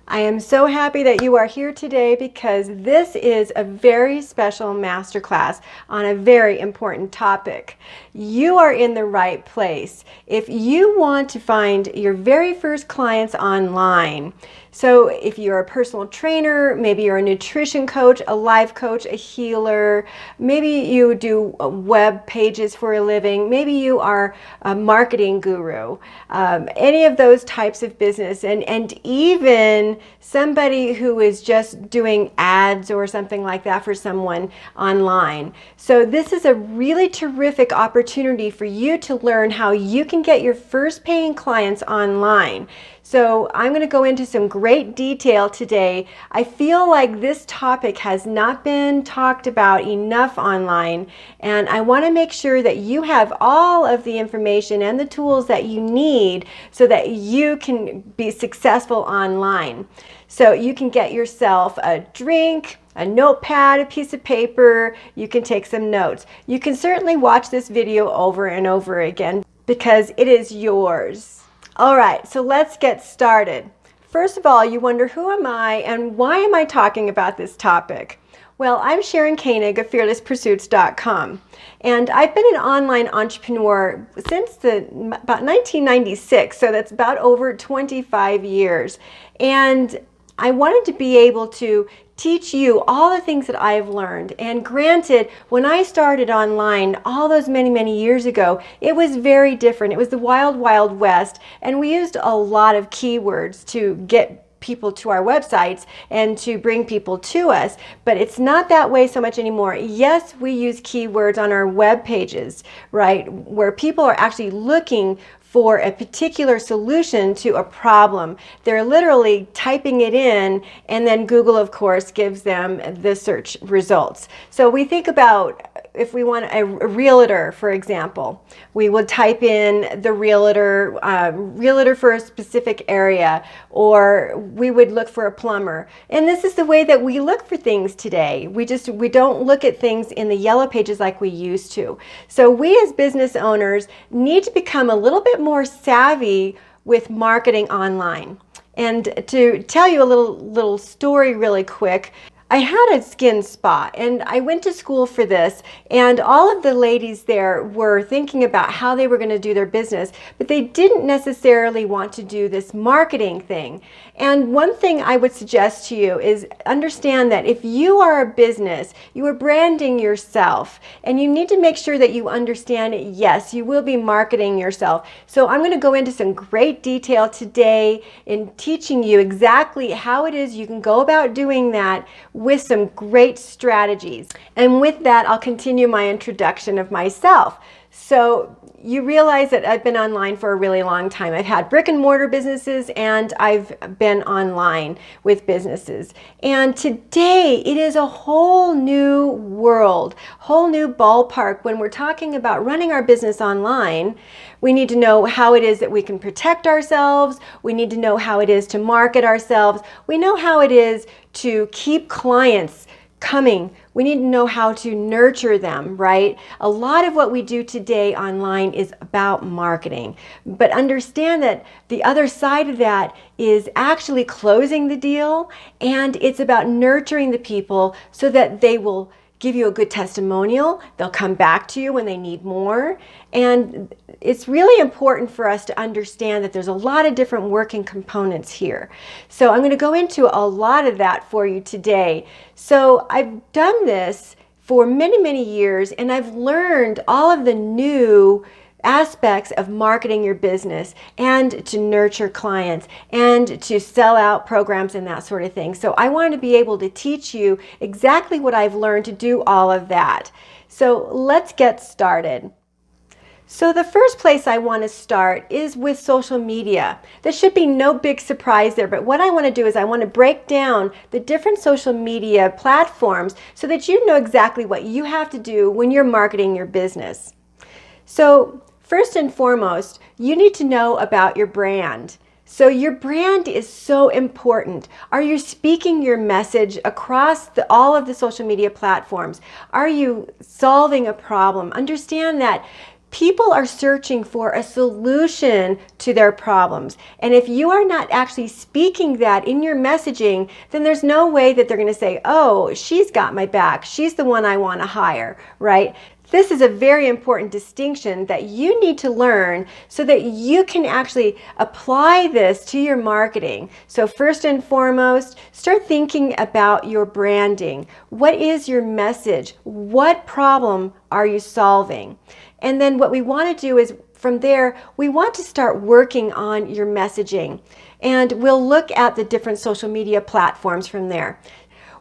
I am so happy that you are here today because this is a very special masterclass on a very important topic. You are in the right place if you want to find your very first clients online. So if you're a personal trainer, maybe you're a nutrition coach, a life coach, a healer, maybe you do web pages for a living, maybe you are a marketing guru, any of those types of business, and even somebody who is just doing ads or something like that for someone online. So this is a really terrific opportunity for you to learn how you can get your first paying clients online. So I'm going to go into some great detail today. I feel like this topic has not been talked about enough online, and I want to make sure that you have all of the information and the tools that you need so that you can be successful online. So you can get yourself a drink, a notepad, a piece of paper. You can take some notes. You can certainly watch this video over and over again because it is yours. All right, so let's get started. First of all, you wonder, who am I and why am I talking about this topic? Well, I'm Sharon Koenig of fearlesspursuits.com, and I've been an online entrepreneur since about 1996, so that's about over 25 years. And I wanted to be able to teach you all the things that I've learned. And granted, when I started online all those many years ago, it was very different. It was the wild, wild west, and we used a lot of keywords to get people to our websites and to bring people to us, but it's not that way so much anymore. Yes, we use keywords on our web pages, right, where people are actually looking for a particular solution to a problem. They're literally typing it in, and then Google, of course, gives them the search results. So we think about if we want a realtor, for example, we would type in the realtor, realtor for a specific area, or we would look for a plumber. And this is the way that we look for things today. We don't look at things in the yellow pages like we used to. So we as business owners need to become a little bit more savvy with marketing online. And to tell you a little story really quick, I had a skin spot and I went to school for this, and all of the ladies there were thinking about how they were going to do their business, but they didn't necessarily want to do this marketing thing. And one thing I would suggest to you is understand that if you are a business, you are branding yourself, and you need to make sure that you understand, yes, you will be marketing yourself. So I'm going to go into some great detail today in teaching you exactly how it is you can go about doing that with some great strategies. And with that, I'll continue my introduction of myself. So you realize that I've been online for a really long time. I've had brick and mortar businesses, and I've been online with businesses. And today it is a whole new world, whole new ballpark. When we're talking about running our business online, we need to know how it is that we can protect ourselves. We need to know how it is to market ourselves. We know how it is to keep clients coming. We need to know how to nurture them, right? A lot of what we do today online is about marketing, but understand that the other side of that is actually closing the deal, and it's about nurturing the people so that they will give you a good testimonial. They'll come back to you when they need more. And it's really important for us to understand that there's a lot of different working components here. So I'm going to go into a lot of that for you today. So I've done this for many years, and I've learned all of the new aspects of marketing your business and to nurture clients and to sell out programs and that sort of thing. So I wanted to be able to teach you exactly what I've learned to do all of that. So let's get started. So the first place I want to start is with social media. There should be no big surprise there, but what I want to do is I want to break down the different social media platforms so that you know exactly what you have to do when you're marketing your business. So first and foremost, you need to know about your brand. So your brand is so important. Are you speaking your message across all of the social media platforms? Are you solving a problem? Understand that People are searching for a solution to their problems. And if you are not actually speaking that in your messaging, then there's no way that they're going to say, oh, she's got my back. She's the one I want to hire, right? This is a very important distinction that you need to learn so that you can actually apply this to your marketing. So first and foremost, start thinking about your branding. What is your message? What problem are you solving? And then what we want to do is from there, we want to start working on your messaging. And we'll look at the different social media platforms from there.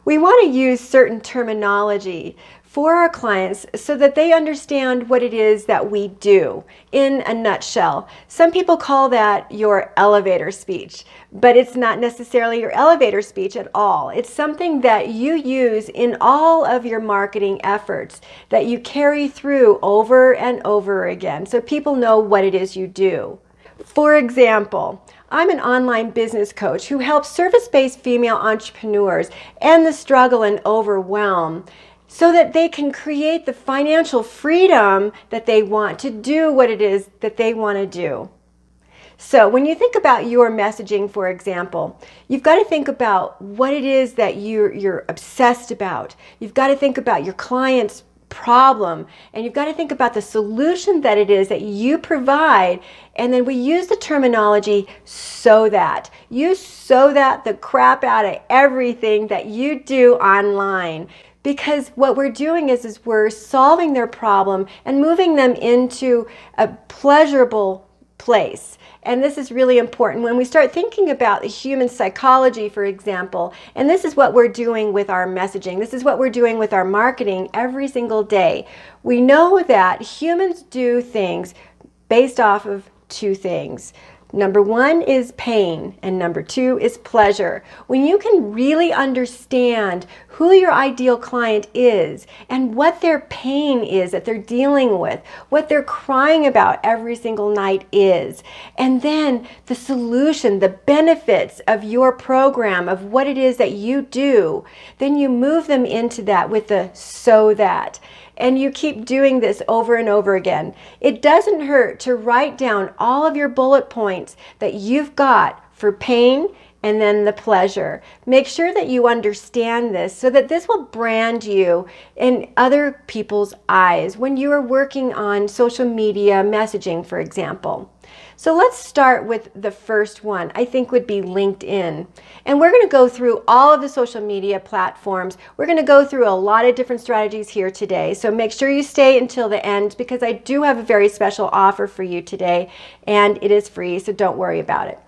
We want to use certain terminology for our clients so that they understand what it is that we do in a nutshell. Some people call that your elevator speech, but it's not necessarily your elevator speech at all. It's something that you use in all of your marketing efforts that you carry through over and over again so people know what it is you do. For example, I'm an online business coach who helps service-based female entrepreneurs end the struggle and overwhelm so that they can create the financial freedom that they want to do what it is that they want to do. So when you think about your messaging, for example, you've got to think about what it is that you're obsessed about. You've got to think about your client's problem, and you've got to think about the solution that it is that you provide. And then we use the terminology so that. You so that the crap out of everything that you do online. Because what we're doing is we're solving their problem and moving them into a pleasurable place. And this is really important when we start thinking about the human psychology, for example. And this is what we're doing with our messaging. This is what we're doing with our marketing every single day. We know that humans do things based off of two things. Number one is pain, and number two is pleasure. When you can really understand who your ideal client is and what their pain is that they're dealing with, what they're crying about every single night is, and then the solution, the benefits of your program, of what it is that you do, then you move them into that with the so that. And you keep doing this over and over again. It doesn't hurt to write down all of your bullet points that you've got for pain and then the pleasure. Make sure that you understand this so that this will brand you in other people's eyes when you are working on social media messaging, for example. So let's start with the first one, I think would be LinkedIn. And we're going to go through all of the social media platforms. We're going to go through a lot of different strategies here today. So make sure you stay until the end because I do have a very special offer for you today and it is free, so don't worry about it.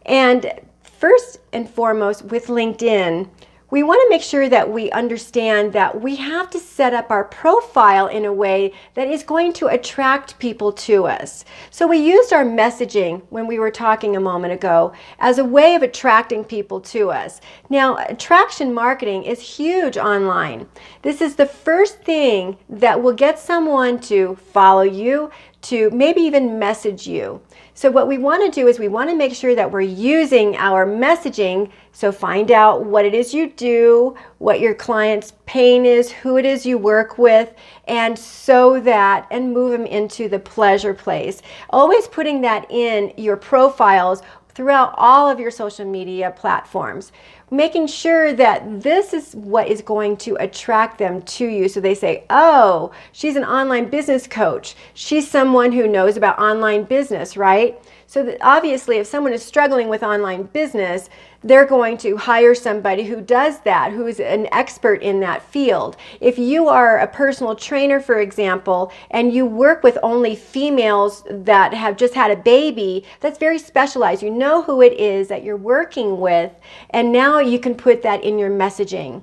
And first and foremost with LinkedIn, we want to make sure that we understand that we have to set up our profile in a way that is going to attract people to us. So we used our messaging when we were talking a moment ago as a way of attracting people to us. Now, attraction marketing is huge online. This is the first thing that will get someone to follow you, to maybe even message you. So what we want to do is we want to make sure that we're using our messaging. So find out what it is you do, what your client's pain is, who it is you work with, and so that, and move them into the pleasure place. Always putting that in your profiles throughout all of your social media platforms. Making sure that this is what is going to attract them to you. So they say, oh, she's an online business coach. She's someone who knows about online business, right? So that obviously if someone is struggling with online business, they're going to hire somebody who does that, who is an expert in that field. If you are a personal trainer, for example, and you work with only females that have just had a baby, that's very specialized. You know who it is that you're working with, and now you can put that in your messaging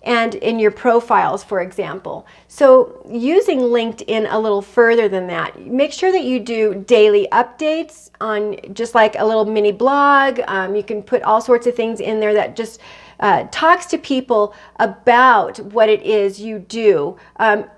and in your profiles, for example. So using LinkedIn a little further than that, make sure that you do daily updates on just like a little mini blog. You can put all sorts of things in there that just talks to people about what it is you do.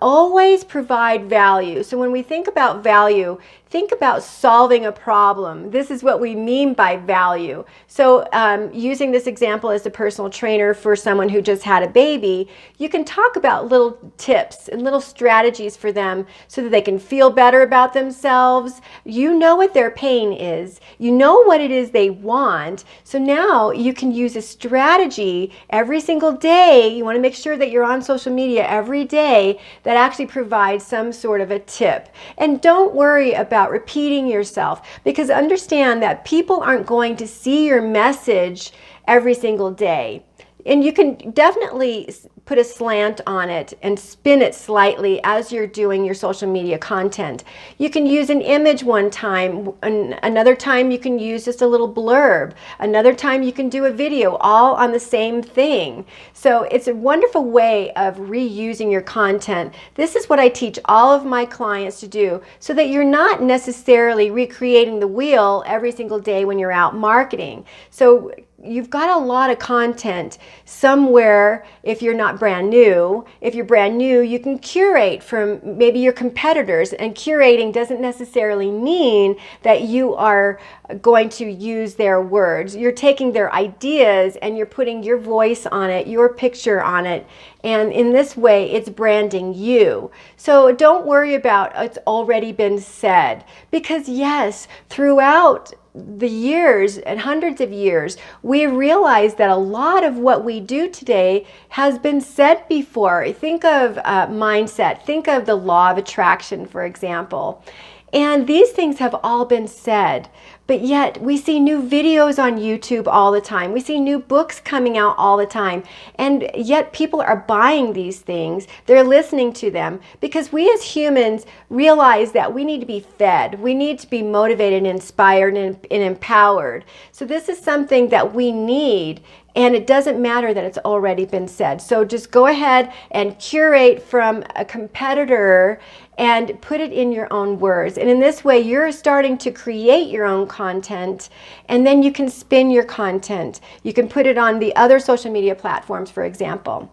Always provide value. So when we think about value, think about solving a problem. This is what we mean by value. So using this example as a personal trainer for someone who just had a baby, you can talk about little tips tips and little strategies for them so that they can feel better about themselves. You know what their pain is. You know what it is they want. So now you can use a strategy every single day. You want to make sure that you're on social media every day that actually provides some sort of a tip. And don't worry about repeating yourself, because understand that people aren't going to see your message every single day. And you can definitely put a slant on it and spin it slightly as you're doing your social media content. You can use an image one time, another time you can use just a little blurb, another time you can do a video, all on the same thing. So it's a wonderful way of reusing your content. This is what I teach all of my clients to do, so that you're not necessarily recreating the wheel every single day when you're out marketing. So you've got a lot of content somewhere. If you're not brand new, if you're brand new, you can curate from maybe your competitors, and curating doesn't necessarily mean that you are going to use their words. You're taking their ideas and you're putting your voice on it, your picture on it, and in this way it's branding you. So don't worry about it's already been said, because yes, throughout the years and hundreds of years, we realize that a lot of what we do today has been said before. Think of mindset, think of the law of attraction, for example. And these things have all been said, but yet we see new videos on YouTube all the time. We see new books coming out all the time. And yet people are buying these things. They're listening to them, because we as humans realize that we need to be fed. We need to be motivated and inspired and empowered. So this is something that we need. And it doesn't matter that it's already been said. So just go ahead and curate from a competitor and put it in your own words. And in this way, you're starting to create your own content, and then you can spin your content. You can put it on the other social media platforms, for example.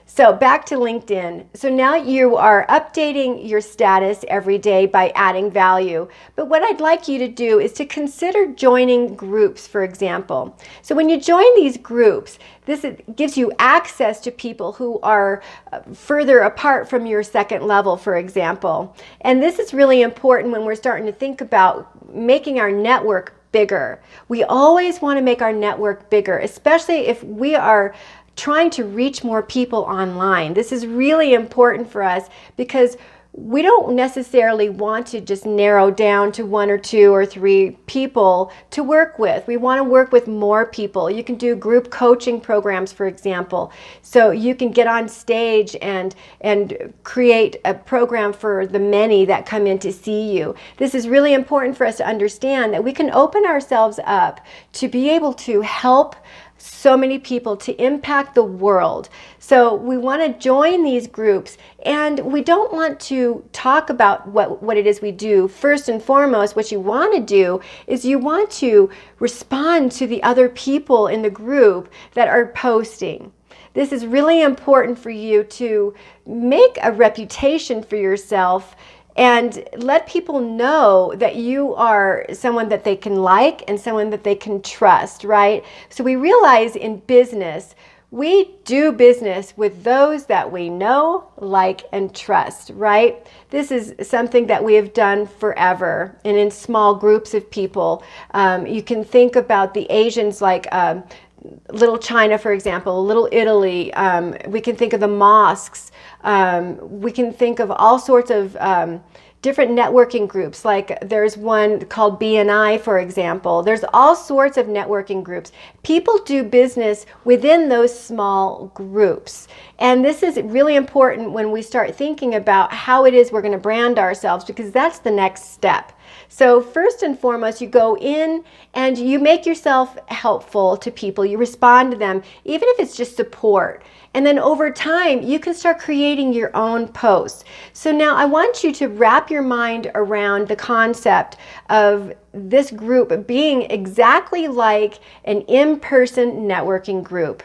So back to LinkedIn. So now you are updating your status every day by adding value. But what I'd like you to do is to consider joining groups, for example. So when you join these groups, this gives you access to people who are further apart from your second level, for example. And this is really important when we're starting to think about making our network bigger. We always want to make our network bigger, especially if we are trying to reach more people online. This is really important for us, because we don't necessarily want to just narrow down to 1 or 2 or 3 people to work with. We want to work with more people. You can do group coaching programs, for example. So you can get on stage and create a program for the many that come in to see you. This is really important for us to understand, that we can open ourselves up to be able to help so many people, to impact the world. So we want to join these groups, and we don't want to talk about what it is we do. First and foremost, what you want to do is you want to respond to the other people in the group that are posting. This is really important for you to make a reputation for yourself and let people know that you are someone that they can like and someone that they can trust, right? So we realize in business, we do business with those that we know, like, and trust, right? This is something that we have done forever, and in small groups of people. You can think about the Asians, like Little China, for example, Little Italy. We can think of the mosques. We can think of all sorts of different networking groups. Like there's one called BNI, for example. There's all sorts of networking groups. People do business within those small groups. And this is really important when we start thinking about how it is we're going to brand ourselves, because that's the next step. So first and foremost, you go in and you make yourself helpful to people. You respond to them, even if it's just support. And then over time, you can start creating your own posts. So now I want you to wrap your mind around the concept of this group being exactly like an in-person networking group.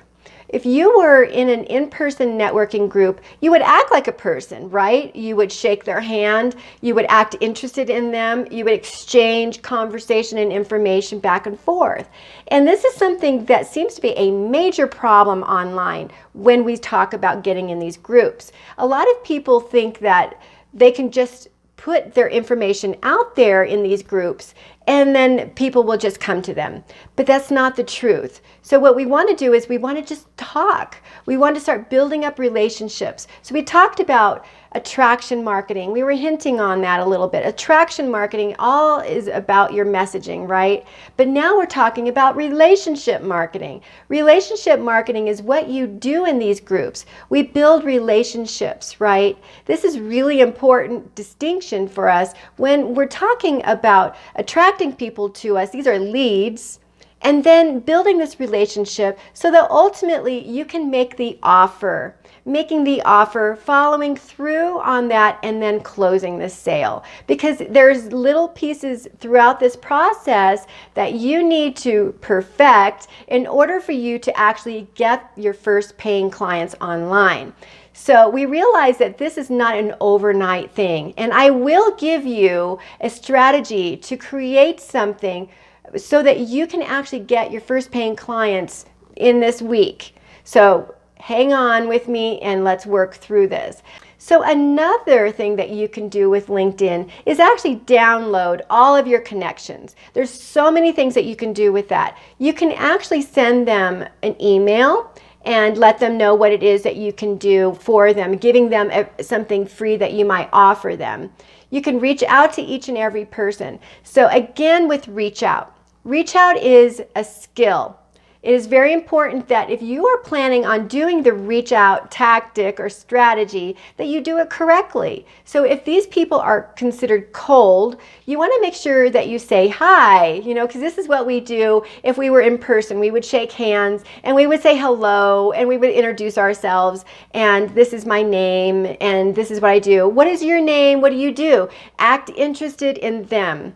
If you were in an in-person networking group, you would act like a person, right? You would shake their hand, you would act interested in them, you would exchange conversation and information back and forth. And this is something that seems to be a major problem online when we talk about getting in these groups. A lot of people think that they can just put their information out there in these groups and then people will just come to them. But that's not the truth. So what we want to do is we want to just talk. We want to start building up relationships. So we talked about attraction marketing. We were hinting on that a little bit. Attraction marketing all is about your messaging, right? But now we're talking about relationship marketing. Relationship marketing is what you do in these groups. We build relationships, right? This is really important distinction for us when we're talking about attracting people to us. These are leads. And then building this relationship so that ultimately you can make the offer. Making the offer, following through on that, and then closing the sale. Because there's little pieces throughout this process that you need to perfect in order for you to actually get your first paying clients online. So we realize that this is not an overnight thing. And I will give you a strategy to create something so that you can actually get your first paying clients in this week. So hang on with me and let's work through this. So another thing that you can do with LinkedIn is actually download all of your connections. There's so many things that you can do with that. You can actually send them an email and let them know what it is that you can do for them, giving them something free that you might offer them. You can reach out to each and every person. So again, with reach out is a skill. It is very important that if you are planning on doing the reach out tactic or strategy, that you do it correctly. So if these people are considered cold, you want to make sure that you say hi, because this is what we do if we were in person. We would shake hands and we would say hello and we would introduce ourselves, and this is my name and this is what I do. What is your name? What do you do? Act interested in them.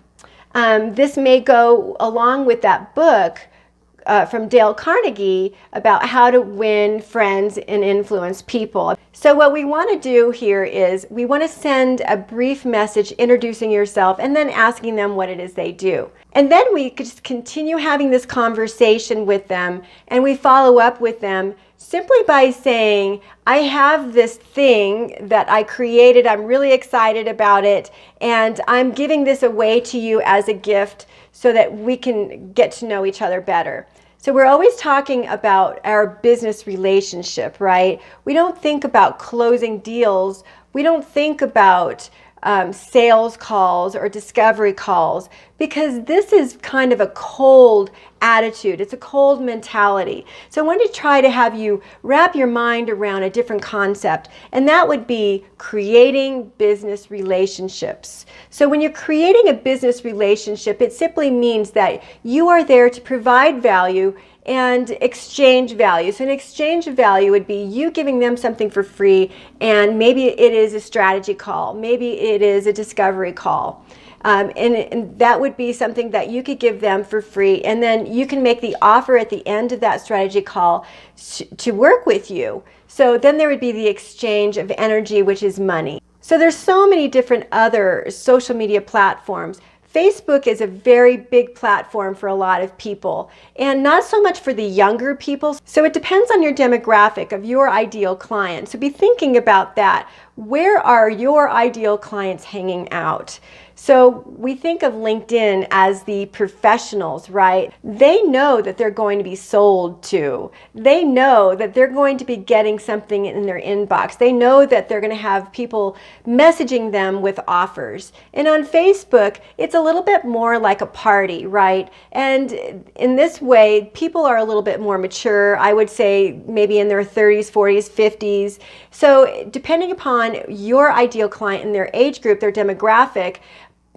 This may go along with that book from Dale Carnegie about how to win friends and influence people. So what we want to do here is we want to send a brief message introducing yourself and then asking them what it is they do. And then we could just continue having this conversation with them, and we follow up with them simply by saying, I have this thing that I created, I'm really excited about it, and I'm giving this away to you as a gift so that we can get to know each other better. So we're always talking about our business relationship, right? We don't think about closing deals. We don't think about sales calls or discovery calls, because this is kind of a cold attitude. It's a cold mentality. So I wanted to try to have you wrap your mind around a different concept, and that would be creating business relationships. So when you're creating a business relationship, it simply means that you are there to provide value and exchange value. So an exchange of value would be you giving them something for free, and maybe it is a strategy call, maybe it is a discovery call. And that would be something that you could give them for free, and then you can make the offer at the end of that strategy call to work with you. So then there would be the exchange of energy, which is money. So there's so many different other social media platforms. Facebook is a very big platform for a lot of people, and not so much for the younger people. So it depends on your demographic of your ideal client. So be thinking about that. Where are your ideal clients hanging out? So we think of LinkedIn as the professionals, right? They know that they're going to be sold to. They know that they're going to be getting something in their inbox. They know that they're going to have people messaging them with offers. And on Facebook, it's a little bit more like a party, right? And in this way, people are a little bit more mature. I would say maybe in their 30s, 40s, 50s. So depending upon your ideal client and their age group, their demographic,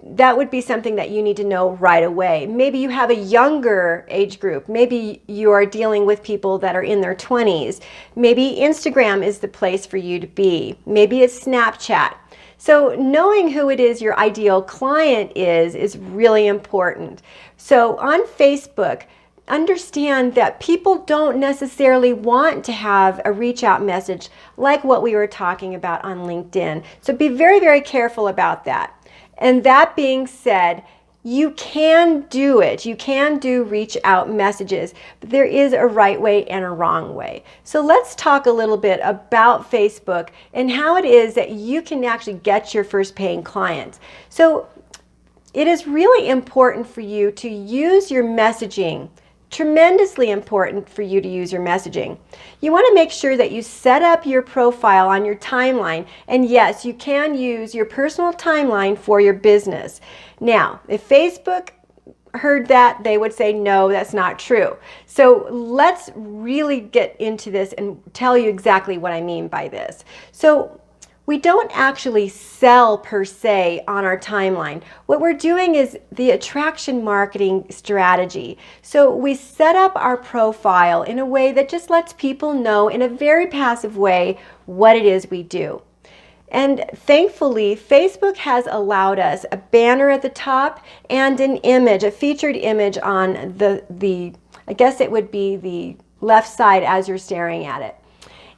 that would be something that you need to know right away. Maybe you have a younger age group. Maybe you are dealing with people that are in their 20s. Maybe Instagram is the place for you to be. Maybe it's Snapchat. So knowing who it is your ideal client is really important. So on Facebook, understand that people don't necessarily want to have a reach out message like what we were talking about on LinkedIn. So be very, very careful about that. And that being said, you can do it. You can do reach out messages, but there is a right way and a wrong way. So let's talk a little bit about Facebook and how it is that you can actually get your first paying clients. So it is really important for you to use your messaging. Tremendously important for you to use your messaging. You want to make sure that you set up your profile on your timeline, and yes, you can use your personal timeline for your business. Now, if Facebook heard that, they would say, no, that's not true. So let's really get into this and tell you exactly what I mean by this. So we don't actually sell per se on our timeline. What we're doing is the attraction marketing strategy. So we set up our profile in a way that just lets people know in a very passive way what it is we do. And thankfully, Facebook has allowed us a banner at the top and an image, a featured image on the I guess it would be the left side as you're staring at it.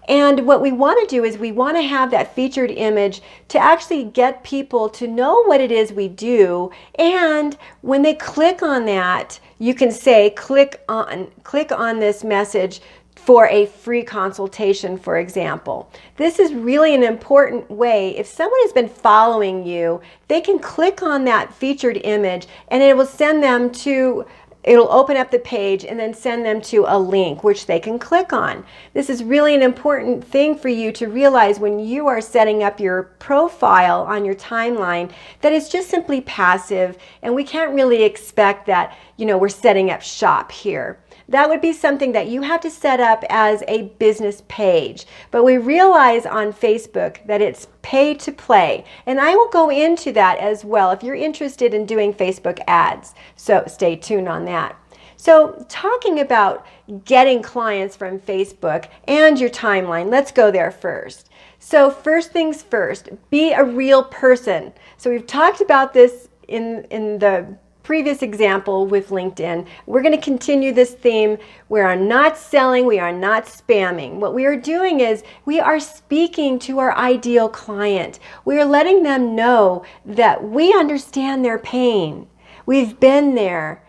And what we want to do is we want to have that featured image to actually get people to know what it is we do. And when they click on that, you can say, click on this message for a free consultation, for example. This is really an important way. If someone has been following you, they can click on that featured image and it will send them to it'll open up the page and then send them to a link which they can click on. This is really an important thing for you to realize when you are setting up your profile on your timeline, that it's just simply passive and we can't really expect that, we're setting up shop here. That would be something that you have to set up as a business page. But we realize on Facebook that it's pay to play. And I will go into that as well if you're interested in doing Facebook ads. So stay tuned on that. So talking about getting clients from Facebook and your timeline, let's go there first. So first things first, be a real person. So we've talked about this in the previous example with LinkedIn. We're going to continue this theme. We are not selling, we are not spamming. What we are doing is we are speaking to our ideal client. We are letting them know that we understand their pain. We've been there.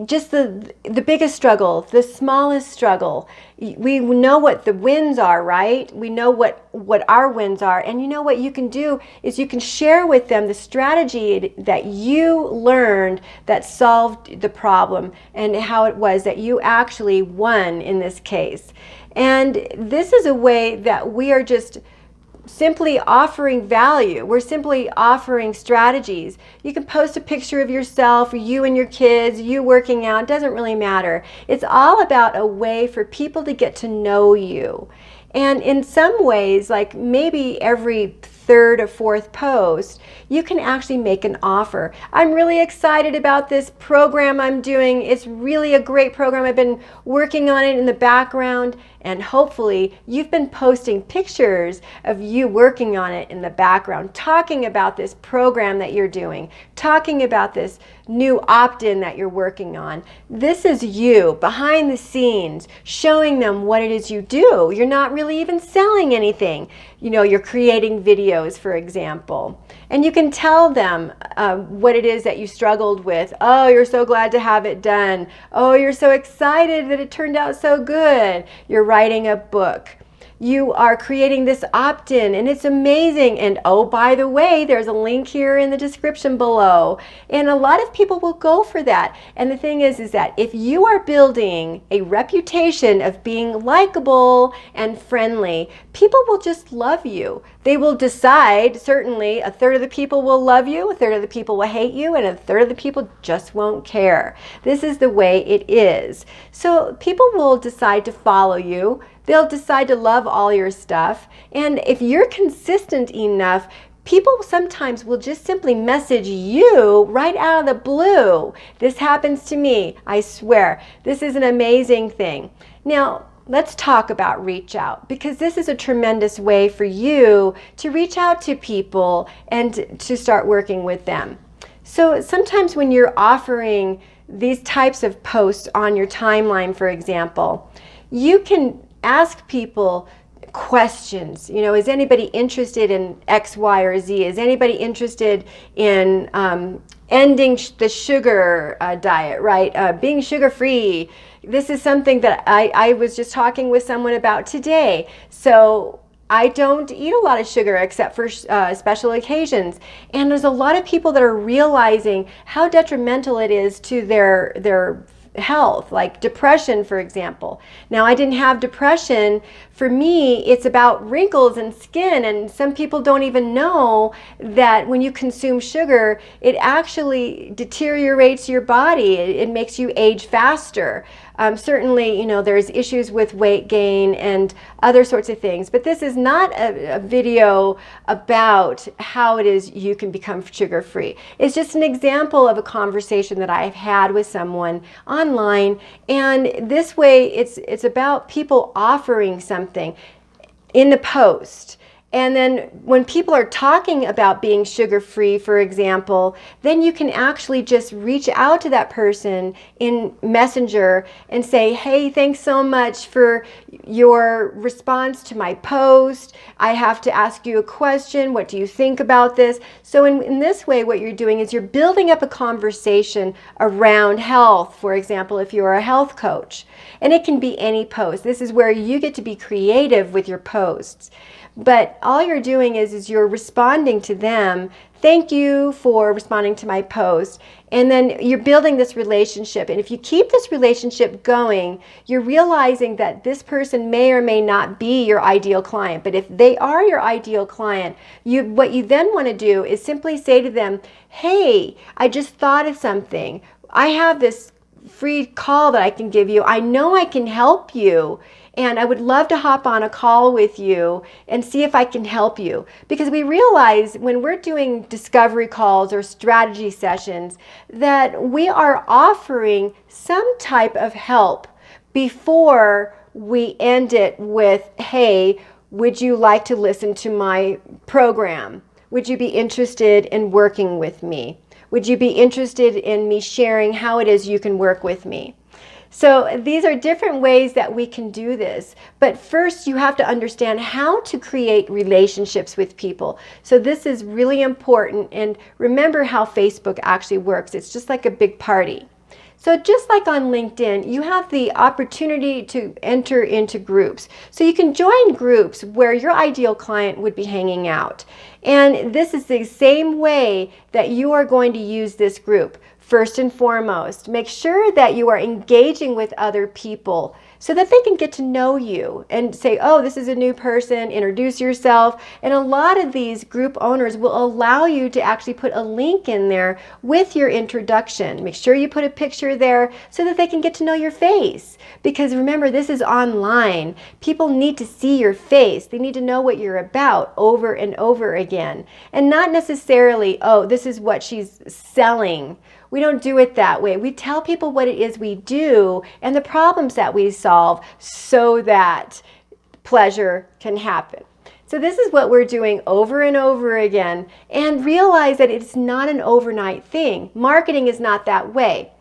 Just the biggest struggle, the smallest struggle. We know what the wins are, right? We know what our wins are. And you know what you can do is you can share with them the strategy that you learned that solved the problem and how it was that you actually won in this case. And this is a way that we are just simply offering value. We're simply offering strategies. You can post a picture of yourself, you and your kids, you working out, doesn't really matter. It's all about a way for people to get to know you. And in some ways, like maybe every third or fourth post, you can actually make an offer. I'm really excited about this program I'm doing. It's really a great program. I've been working on it in the background, and hopefully you've been posting pictures of you working on it in the background, talking about this program that you're doing, talking about this new opt-in that you're working on. This is you behind the scenes, showing them what it is you do. You're not really even selling anything. You're creating videos, for example, and you can tell them what it is that you struggled with. Oh, you're so glad to have it done. Oh, you're so excited that it turned out so good. You're writing a book. You are creating this opt-in and it's amazing. And oh, by the way, there's a link here in the description below. And a lot of people will go for that. And the thing is that if you are building a reputation of being likable and friendly, people will just love you. They will decide, certainly, a third of the people will love you, a third of the people will hate you, and a third of the people just won't care. This is the way it is. So people will decide to follow you. They'll decide to love all your stuff. And if you're consistent enough, people sometimes will just simply message you right out of the blue. This happens to me, I swear. This is an amazing thing. Now, let's talk about reach out, because this is a tremendous way for you to reach out to people and to start working with them. So sometimes when you're offering these types of posts on your timeline, for example, you can ask people questions. You know, is anybody interested in X, Y, or Z? Is anybody interested in ending the sugar diet, right? Being sugar-free. This is something that I was just talking with someone about today. So I don't eat a lot of sugar except for special occasions. And there's a lot of people that are realizing how detrimental it is to their health, like depression, for example. Now, I didn't have depression. For me, it's about wrinkles and skin, and some people don't even know that when you consume sugar, it actually deteriorates your body. It makes you age faster. Certainly, you know, there's issues with weight gain and other sorts of things, but this is not a video about how it is you can become sugar-free. It's just an example of a conversation that I've had with someone online, and this way it's about people offering something in the post. And then when people are talking about being sugar-free, for example, then you can actually just reach out to that person in Messenger and say, hey, thanks so much for your response to my post. I have to ask you a question. What do you think about this? So in this way, what you're doing is you're building up a conversation around health, for example, if you're a health coach. And it can be any post. This is where you get to be creative with your posts. But all you're doing is you're responding to them. Thank you for responding to my post. And then you're building this relationship. And if you keep this relationship going, you're realizing that this person may or may not be your ideal client. But if they are your ideal client, what you then want to do is simply say to them, hey, I just thought of something. I have this free call that I can give you. I know I can help you. And I would love to hop on a call with you and see if I can help you. Because we realize when we're doing discovery calls or strategy sessions that we are offering some type of help before we end it with, hey, would you like to listen to my program? Would you be interested in working with me? Would you be interested in me sharing how it is you can work with me? So these are different ways that we can do this. But first, you have to understand how to create relationships with people. So this is really important. And remember how Facebook actually works. It's just like a big party. So just like on LinkedIn, you have the opportunity to enter into groups. So you can join groups where your ideal client would be hanging out. And this is the same way that you are going to use this group. First and foremost, make sure that you are engaging with other people so that they can get to know you and say, oh, this is a new person, introduce yourself. And a lot of these group owners will allow you to actually put a link in there with your introduction. Make sure you put a picture there so that they can get to know your face. Because remember, this is online. People need to see your face. They need to know what you're about over and over again. And not necessarily, oh, this is what she's selling. We don't do it that way. We tell people what it is we do and the problems that we solve so that pleasure can happen. So this is what we're doing over and over again, and realize that it's not an overnight thing. Marketing is not that way.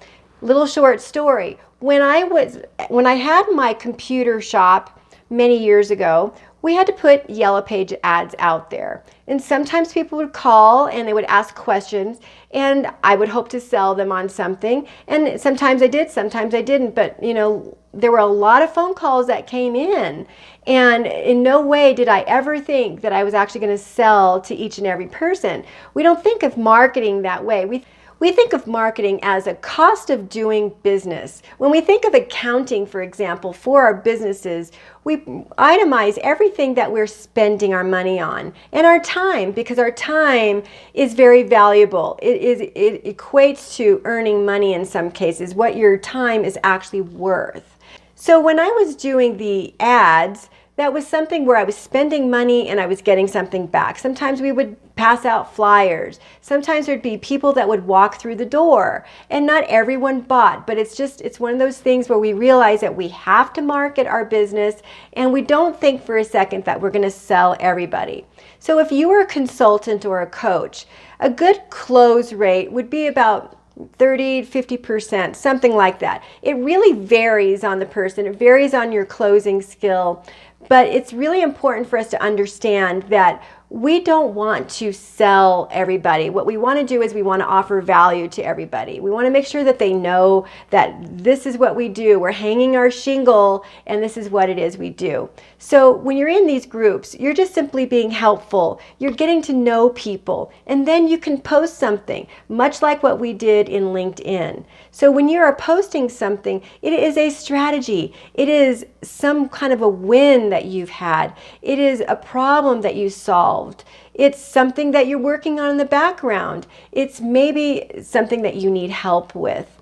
Little short story. When I had my computer shop many years ago, we had to put Yellow Page ads out there. And sometimes people would call and they would ask questions, and I would hope to sell them on something. And sometimes I did, sometimes I didn't. But, you know, there were a lot of phone calls that came in. And in no way did I ever think that I was actually going to sell to each and every person. We don't think of marketing that way. We think of marketing as a cost of doing business. When we think of accounting, for example, for our businesses, we itemize everything that we're spending our money on and our time, because our time is very valuable. It equates to earning money in some cases, what your time is actually worth. So when I was doing the ads, that was something where I was spending money and I was getting something back. Sometimes we would pass out flyers. Sometimes there'd be people that would walk through the door, and not everyone bought, but it's one of those things where we realize that we have to market our business, and we don't think for a second that we're going to sell everybody. So if you were a consultant or a coach, a good close rate would be about 30, 50%, something like that. It really varies on the person. It varies on your closing skill. But it's really important for us to understand that we don't want to sell everybody. What we want to do is we want to offer value to everybody. We want to make sure that they know that this is what we do. We're hanging our shingle and this is what it is we do. So when you're in these groups, you're just simply being helpful. You're getting to know people, and then you can post something, much like what we did in LinkedIn. So when you are posting something, it is a strategy. It is some kind of a win that you've had. It is a problem that you solved. It's something that you're working on in the background. It's maybe something that you need help with.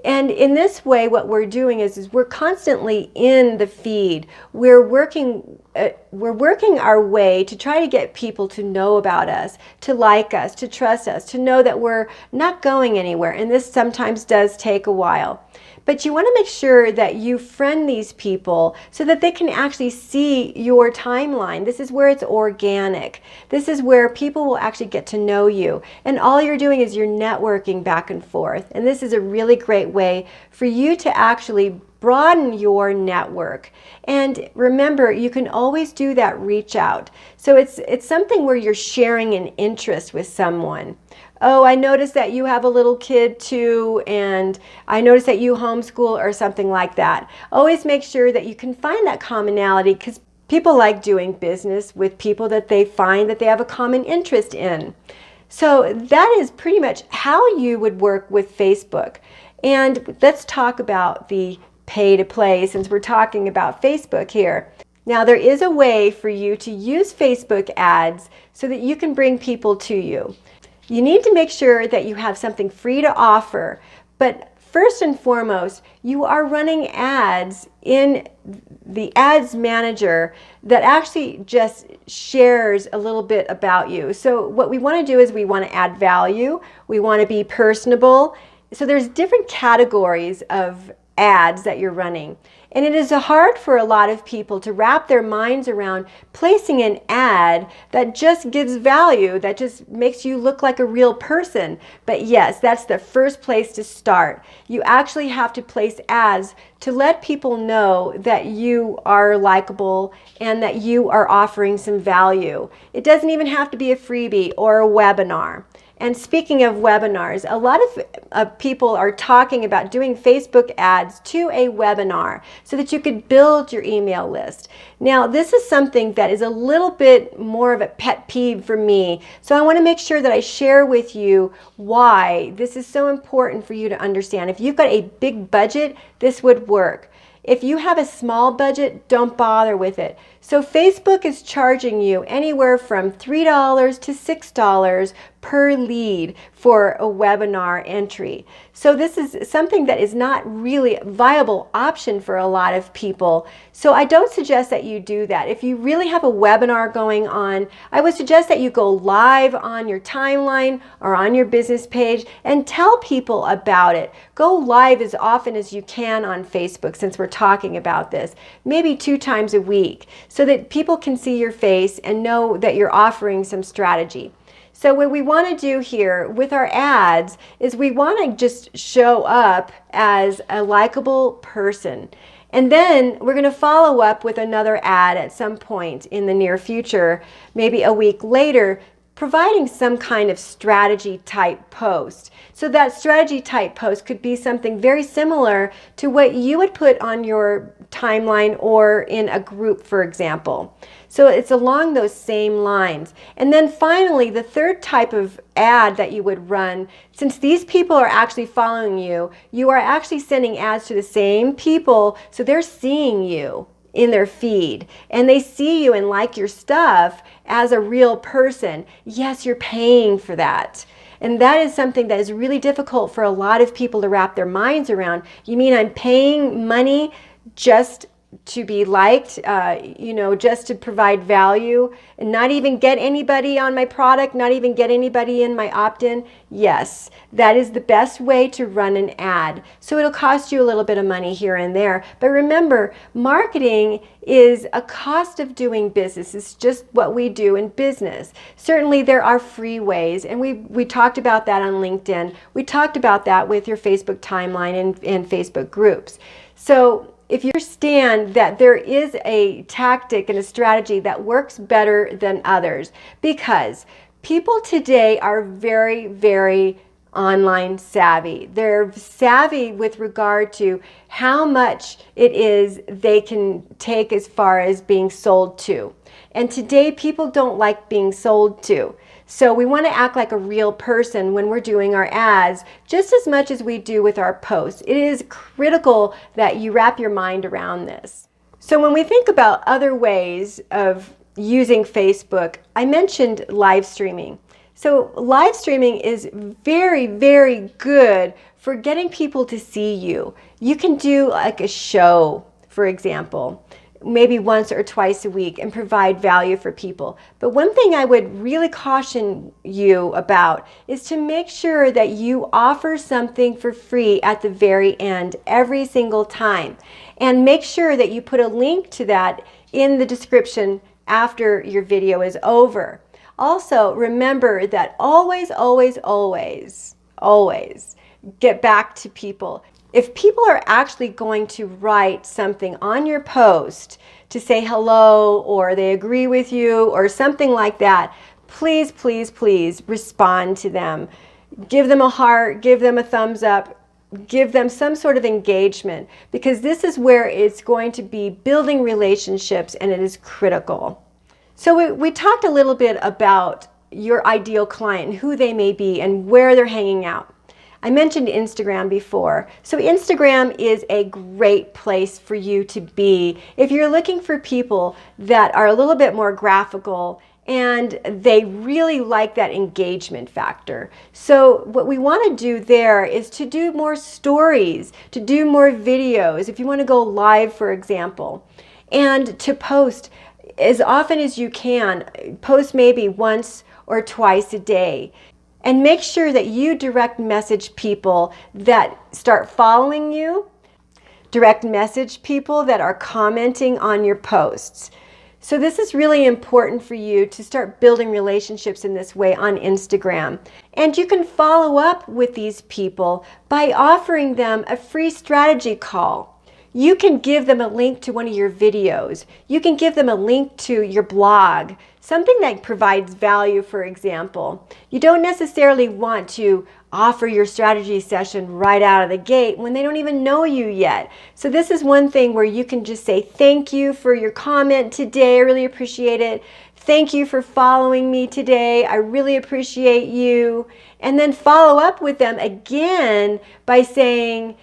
And in this way, what we're doing is we're constantly in the feed. We're working our way to try to get people to know about us, to like us, to trust us, to know that we're not going anywhere. And this sometimes does take a while. But you want to make sure that you friend these people so that they can actually see your timeline. This is where it's organic. This is where people will actually get to know you. And all you're doing is you're networking back and forth. And this is a really great way for you to actually broaden your network. And remember, you can always do that reach out. So it's something where you're sharing an interest with someone. Oh, I noticed that you have a little kid too, and I noticed that you homeschool, or something like that. Always make sure that you can find that commonality, because people like doing business with people that they find that they have a common interest in. So that is pretty much how you would work with Facebook. And let's talk about the pay to play, since we're talking about Facebook here. Now, there is a way for you to use Facebook ads so that you can bring people to you. You need to make sure that you have something free to offer, but first and foremost, you are running ads in the ads manager that actually just shares a little bit about you. So what we want to do is we want to add value, we want to be personable. So there's different categories of ads that you're running. And it is hard for a lot of people to wrap their minds around placing an ad that just gives value, that just makes you look like a real person. But yes, that's the first place to start. You actually have to place ads to let people know that you are likable and that you are offering some value. It doesn't even have to be a freebie or a webinar. And speaking of webinars, a lot of people are talking about doing Facebook ads to a webinar so that you could build your email list. Now, this is something that is a little bit more of a pet peeve for me. So I want to make sure that I share with you why this is so important for you to understand. If you've got a big budget, this would work. If you have a small budget, don't bother with it. So Facebook is charging you anywhere from $3 to $6 per lead for a webinar entry. So this is something that is not really a viable option for a lot of people. So I don't suggest that you do that. If you really have a webinar going on, I would suggest that you go live on your timeline or on your business page and tell people about it. Go live as often as you can on Facebook, since we're talking about this, maybe 2 times a week, so that people can see your face and know that you're offering some strategy. So what we want to do here with our ads is we want to just show up as a likable person. And then we're going to follow up with another ad at some point in the near future, maybe a week later, providing some kind of strategy type post. So that strategy type post could be something very similar to what you would put on your timeline or in a group, for example. So it's along those same lines. And then finally, the third type of ad that you would run, since these people are actually following you, you are actually sending ads to the same people, so they're seeing you in their feed, and they see you and like your stuff as a real person. Yes, you're paying for that. And that is something that is really difficult for a lot of people to wrap their minds around. You mean I'm paying money just to be liked, just to provide value and not even get anybody on my product, not even get anybody in my opt-in? Yes, that is the best way to run an ad. So it'll cost you a little bit of money here and there. But remember, marketing is a cost of doing business. It's just what we do in business. Certainly there are free ways, and we talked about that on LinkedIn. We talked about that with your Facebook timeline and Facebook groups. So if you understand that there is a tactic and a strategy that works better than others, because people today are very, very online savvy. They're savvy with regard to how much it is they can take as far as being sold to. And today people don't like being sold to. So we want to act like a real person when we're doing our ads, just as much as we do with our posts. It is critical that you wrap your mind around this. So when we think about other ways of using Facebook, I mentioned live streaming. So live streaming is very, very good for getting people to see you. You can do like a show, for example, maybe once or twice a week and provide value for people. But one thing I would really caution you about is to make sure that you offer something for free at the very end every single time. And make sure that you put a link to that in the description after your video is over. Also, remember that always, always, always, always get back to people. If people are actually going to write something on your post to say hello, or they agree with you, or something like that, please, please, please respond to them. Give them a heart, give them a thumbs up, give them some sort of engagement, because this is where it's going to be building relationships, and it is critical. So we talked a little bit about your ideal client, who they may be, and where they're hanging out. I mentioned Instagram before. So Instagram is a great place for you to be if you're looking for people that are a little bit more graphical and they really like that engagement factor. So what we want to do there is to do more stories, to do more videos, if you want to go live, for example, and to post as often as you can. Post maybe once or twice a day. And make sure that you direct message people that start following you, direct message people that are commenting on your posts. So this is really important for you to start building relationships in this way on Instagram. And you can follow up with these people by offering them a free strategy call. You can give them a link to one of your videos. You can give them a link to your blog, something that provides value, for example. You don't necessarily want to offer your strategy session right out of the gate when they don't even know you yet. So this is one thing where you can just say, thank you for your comment today. I really appreciate it. Thank you for following me today. I really appreciate you. And then follow up with them again by saying,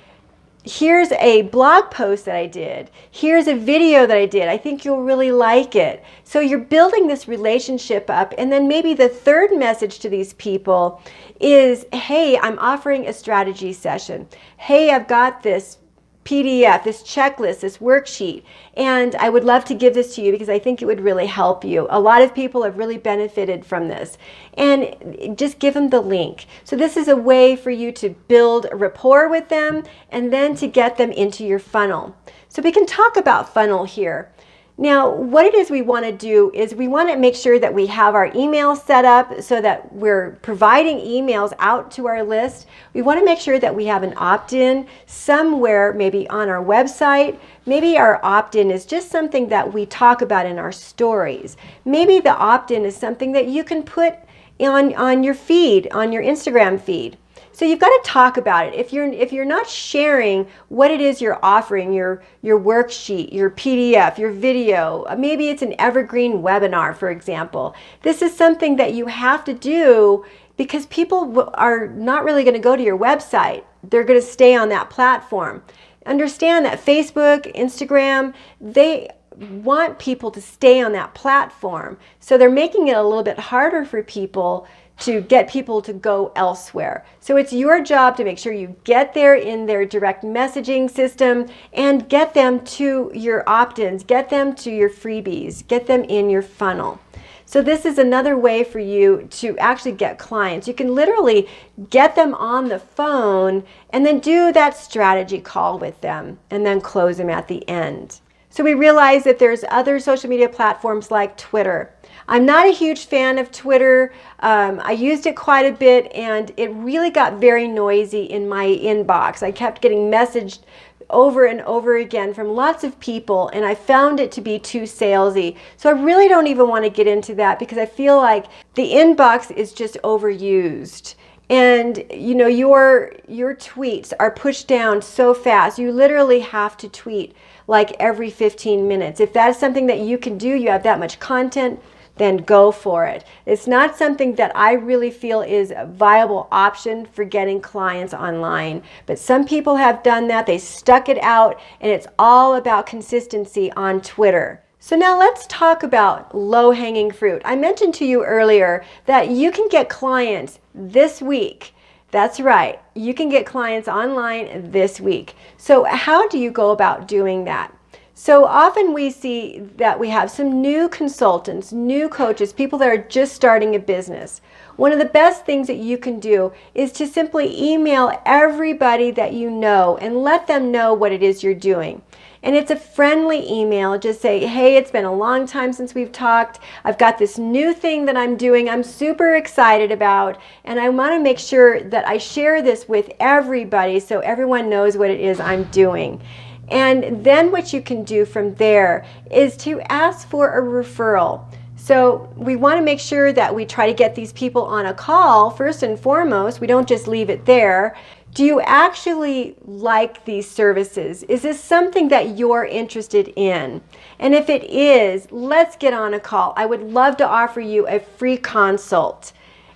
here's a blog post that I did. Here's a video that I did. I think you'll really like it. So you're building this relationship up. And then maybe the third message to these people is, hey, I'm offering a strategy session. Hey, I've got this PDF, this checklist, this worksheet, and I would love to give this to you because I think it would really help you. A lot of people have really benefited from this. And just give them the link. So this is a way for you to build a rapport with them and then to get them into your funnel. So we can talk about funnel here. Now, what it is we want to do is we want to make sure that we have our email set up so that we're providing emails out to our list. We want to make sure that we have an opt-in somewhere, maybe on our website. Maybe our opt-in is just something that we talk about in our stories. Maybe the opt-in is something that you can put on your feed, on your Instagram feed. So you've got to talk about it. If you're not sharing what it is you're offering, your worksheet, your PDF, your video, maybe it's an evergreen webinar, for example. This is something that you have to do because people are not really going to go to your website. They're going to stay on that platform. Understand that Facebook, Instagram, they want people to stay on that platform. So they're making it a little bit harder for people to get people to go elsewhere. So it's your job to make sure you get there in their direct messaging system and get them to your opt-ins, get them to your freebies, get them in your funnel. So this is another way for you to actually get clients. You can literally get them on the phone and then do that strategy call with them and then close them at the end. So we realize that there's other social media platforms like Twitter. I'm not a huge fan of Twitter. I used it quite a bit and it really got very noisy in my inbox. I kept getting messaged over and over again from lots of people, and I found it to be too salesy. So I really don't even want to get into that because I feel like the inbox is just overused. And you know, your tweets are pushed down so fast. You literally have to tweet like every 15 minutes. If that is something that you can do, you have that much content, then go for it. It's not something that I really feel is a viable option for getting clients online. But some people have done that. They stuck it out, and it's all about consistency on Twitter. So now let's talk about low-hanging fruit. I mentioned to you earlier that you can get clients this week. That's right. You can get clients online this week. So how do you go about doing that? So often we see that we have some new consultants, new coaches, people that are just starting a business. One of the best things that you can do is to simply email everybody that you know and let them know what it is you're doing. And it's a friendly email. Just say, hey, it's been a long time since we've talked. I've got this new thing that I'm doing I'm super excited about, and I want to make sure that I share this with everybody so everyone knows what it is I'm doing. And then what you can do from there is to ask for a referral. So we want to make sure that we try to get these people on a call first and foremost. We don't just leave it there. Do you actually like these services? Is this something that you're interested in? And if it is, let's get on a call. I would love to offer you a free consult.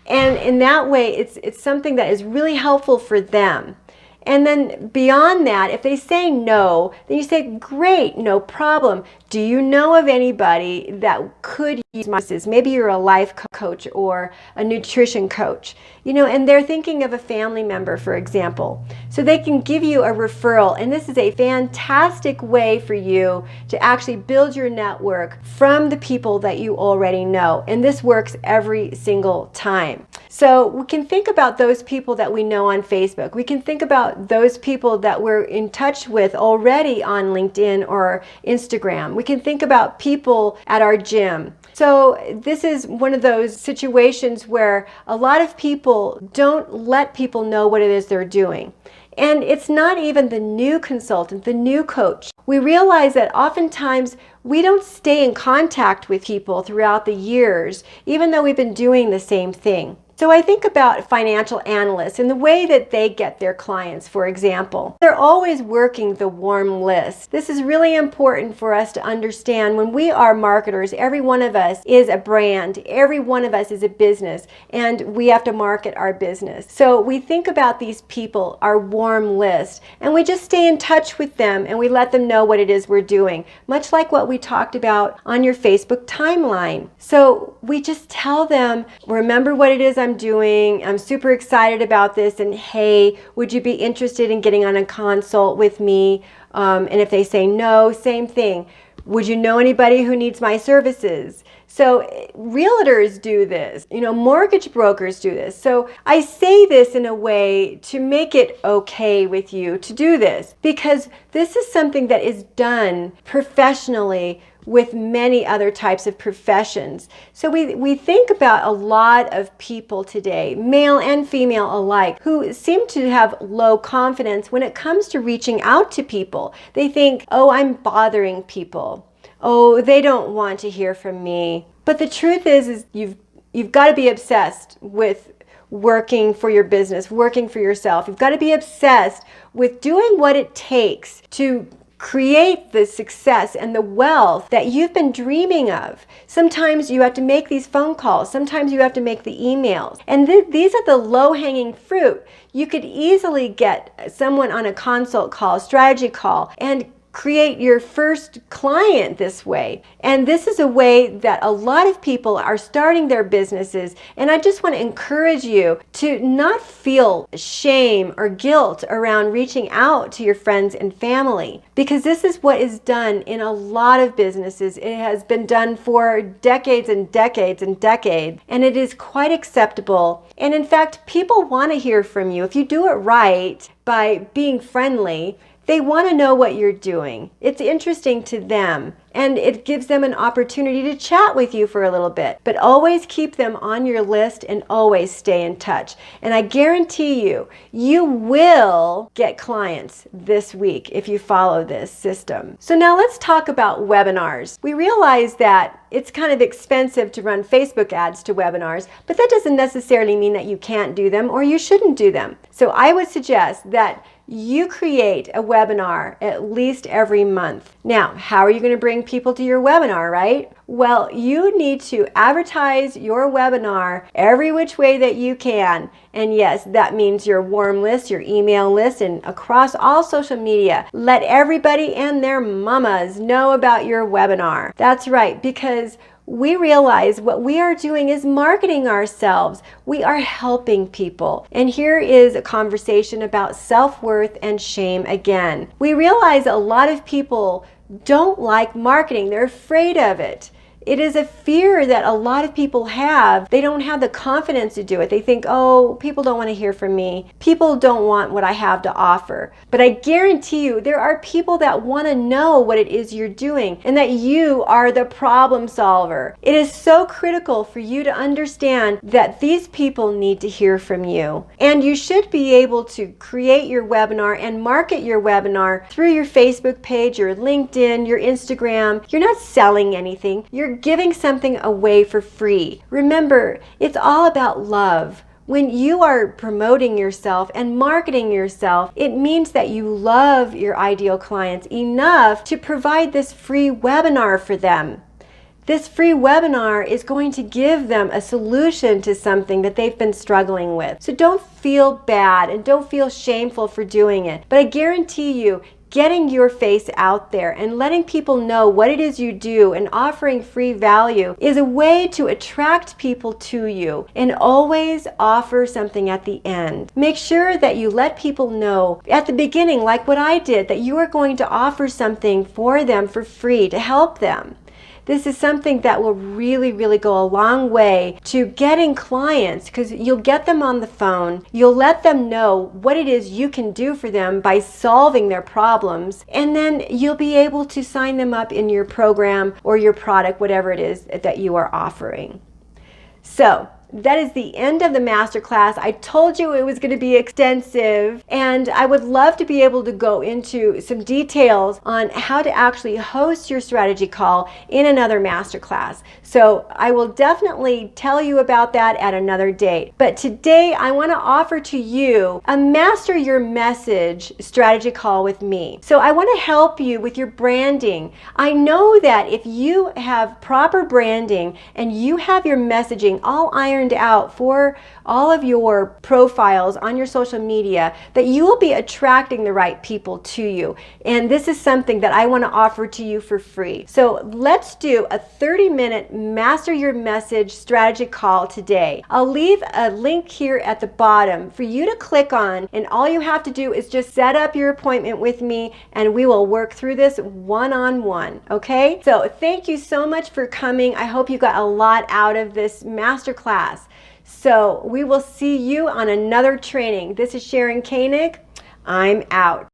And in that way, it's something that is really helpful for them. And then beyond that, if they say no, then you say, great, no problem. Do you know of anybody that could use my services? Maybe you're a life coach or a nutrition coach, you know, and they're thinking of a family member, for example. So they can give you a referral. And this is a fantastic way for you to actually build your network from the people that you already know. And this works every single time. So we can think about those people that we know on Facebook. We can think about those people that we're in touch with already on LinkedIn or Instagram. We can think about people at our gym. So this is one of those situations where a lot of people don't let people know what it is they're doing. And it's not even the new consultant, the new coach. We realize that oftentimes we don't stay in contact with people throughout the years, even though we've been doing the same thing. So I think about financial analysts and the way that they get their clients, for example. They're always working the warm list. This is really important for us to understand. When we are marketers, every one of us is a brand. Every one of us is a business, and we have to market our business. So we think about these people, our warm list, and we just stay in touch with them and we let them know what it is we're doing, much like what we talked about on your Facebook timeline. So we just tell them, remember what it is I'm doing. I'm super excited about this, and hey, would you be interested in getting on a consult with me? And if they say no, same thing. Would you know anybody who needs my services? So realtors do this, you know, mortgage brokers do this. So I say this in a way to make it okay with you to do this, because this is something that is done professionally with many other types of professions. So we think about a lot of people today, male and female alike, who seem to have low confidence when it comes to reaching out to people. They think, oh, I'm bothering people. Oh, they don't want to hear from me. But the truth is you've got to be obsessed with working for your business, working for yourself. You've got to be obsessed with doing what it takes to create the success and the wealth that you've been dreaming of. Sometimes you have to make these phone calls. Sometimes you have to make the emails. And these are the low-hanging fruit. You could easily get someone on a consult call, strategy call, and create your first client this way. And this is a way that a lot of people are starting their businesses. And I just want to encourage you to not feel shame or guilt around reaching out to your friends and family, because this is what is done in a lot of businesses. It has been done for decades and decades and decades, and it is quite acceptable. And in fact, people want to hear from you. If you do it right by being friendly, they want to know what you're doing. It's interesting to them, and it gives them an opportunity to chat with you for a little bit. But always keep them on your list and always stay in touch. And I guarantee you, you will get clients this week if you follow this system. So now let's talk about webinars. We realize that it's kind of expensive to run Facebook ads to webinars, but that doesn't necessarily mean that you can't do them or you shouldn't do them. So I would suggest that you create a webinar at least every month. Now, how are you going to bring people to your webinar, right? Well, you need to advertise your webinar every which way that you can. And yes, that means your warm list, your email list, and across all social media. Let everybody and their mamas know about your webinar. That's right, because we realize what we are doing is marketing ourselves. We are helping people. And here is a conversation about self-worth and shame again. We realize a lot of people don't like marketing. They're afraid of it. It is a fear that a lot of people have. They don't have the confidence to do it. They think, oh, people don't want to hear from me. People don't want what I have to offer. But I guarantee you, there are people that want to know what it is you're doing and that you are the problem solver. It is so critical for you to understand that these people need to hear from you. And you should be able to create your webinar and market your webinar through your Facebook page, your LinkedIn, your Instagram. You're not selling anything. You're giving something away for free. Remember, it's all about love. When you are promoting yourself and marketing yourself, it means that you love your ideal clients enough to provide this free webinar for them. This free webinar is going to give them a solution to something that they've been struggling with. So don't feel bad and don't feel shameful for doing it. But I guarantee you, getting your face out there and letting people know what it is you do and offering free value is a way to attract people to you. And always offer something at the end. Make sure that you let people know at the beginning, like what I did, that you are going to offer something for them for free to help them. This is something that will really, really go a long way to getting clients, because you'll get them on the phone, you'll let them know what it is you can do for them by solving their problems, and then you'll be able to sign them up in your program or your product, whatever it is that you are offering. So, that is the end of the masterclass. I told you it was going to be extensive, and I would love to be able to go into some details on how to actually host your strategy call in another masterclass. So I will definitely tell you about that at another date. But today I want to offer to you a Master Your Message strategy call with me. So I want to help you with your branding. I know that if you have proper branding and you have your messaging all ironed out for all of your profiles on your social media, that you will be attracting the right people to you. And this is something that I want to offer to you for free. So let's do a 30-minute Master Your Message strategy call today. I'll leave a link here at the bottom for you to click on, and all you have to do is just set up your appointment with me and we will work through this one-on-one, okay? So thank you so much for coming. I hope you got a lot out of this masterclass. So we will see you on another training. This is Sharon Koenig. I'm out.